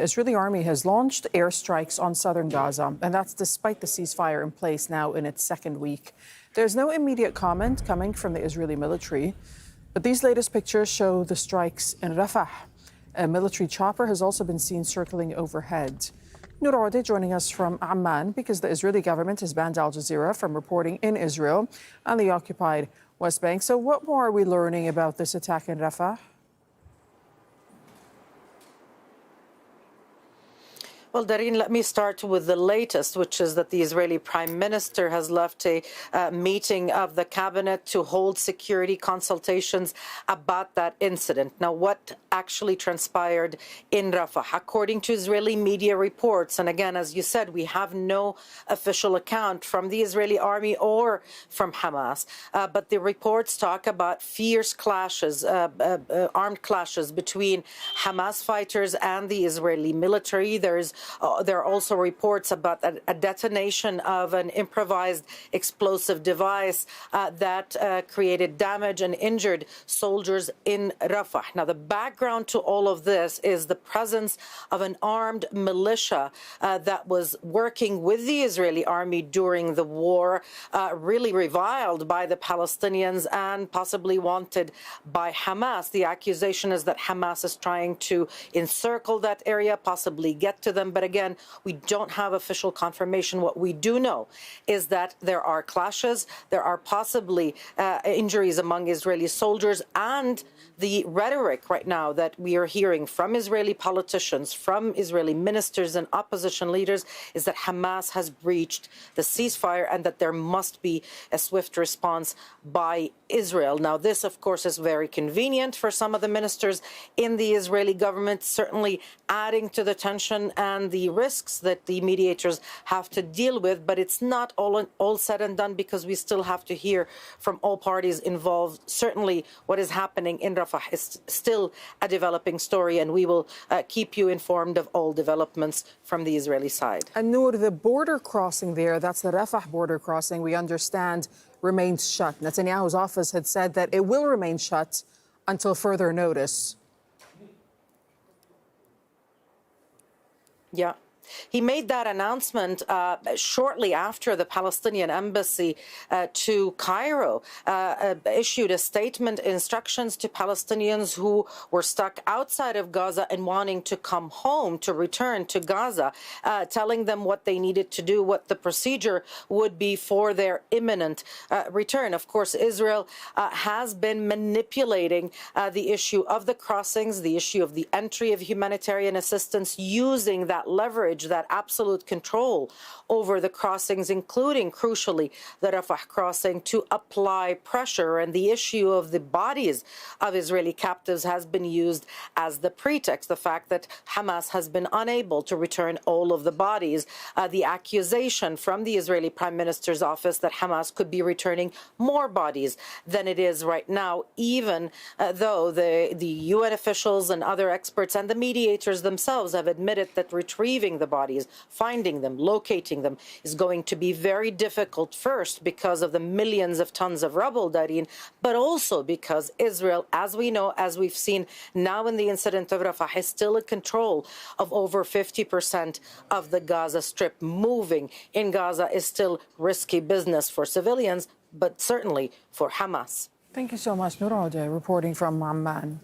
The Israeli army has launched airstrikes on southern Gaza, and that's despite the ceasefire in place now in its second week. There's no immediate comment coming from the Israeli military, but these latest pictures show the strikes in Rafah. A military chopper has also been seen circling overhead. Nour Odeh joining us from Amman because the Israeli government has banned Al Jazeera from reporting in Israel and the occupied West Bank. So what more are we learning about this attack in Rafah? Well, Darine, let me start with the latest, which is that the Israeli Prime Minister has left a meeting of the cabinet to hold security consultations about that incident. Now, what actually transpired in Rafah? According to Israeli media reports, and again, as you said, we have no official account from the Israeli army or from Hamas, but the reports talk about fierce clashes, armed clashes between Hamas fighters and the Israeli military. There are also reports about a detonation of an improvised explosive device that created damage and injured soldiers in Rafah. Now, the background to all of this is the presence of an armed militia that was working with the Israeli army during the war, really reviled by the Palestinians and possibly wanted by Hamas. The accusation is that Hamas is trying to encircle that area, possibly get to them. But again, we don't have official confirmation. What we do know is that there are clashes, there are possibly injuries among Israeli soldiers, and the rhetoric right now that we are hearing from Israeli politicians, from Israeli ministers and opposition leaders is that Hamas has breached the ceasefire and that there must be a swift response by Israel. Now, this, of course, is very convenient for some of the ministers in the Israeli government, certainly adding to the tension and the risks that the mediators have to deal with. But it's not all said and done, because we still have to hear from all parties involved. Certainly what is happening in Rafah is still a developing story, and we will keep you informed of all developments from the Israeli side. And Nour, the border crossing there, that's the Rafah border crossing, we understand remains shut. Netanyahu's office had said that it will remain shut until further notice. Yeah. He made that announcement shortly after the Palestinian embassy to Cairo issued a statement, instructions to Palestinians who were stuck outside of Gaza and wanting to come home, to return to Gaza, telling them what they needed to do, what the procedure would be for their imminent return. Of course, Israel has been manipulating the issue of the crossings, the issue of the entry of humanitarian assistance, using that leverage, that absolute control over the crossings, including, crucially, the Rafah crossing, to apply pressure. And the issue of the bodies of Israeli captives has been used as the pretext, the fact that Hamas has been unable to return all of the bodies. The accusation from the Israeli Prime Minister's office that Hamas could be returning more bodies than it is right now, even though the UN officials and other experts and the mediators themselves have admitted that retrieving the bodies, finding them, locating them, is going to be very difficult, first because of the millions of tons of rubble, Darine, but also because Israel, as we know, as we've seen now in the incident of Rafah, is still in control of over 50% of the Gaza Strip. Moving in Gaza is still risky business for civilians, but certainly for Hamas. Thank you so much, Nour Odeh, reporting from Amman.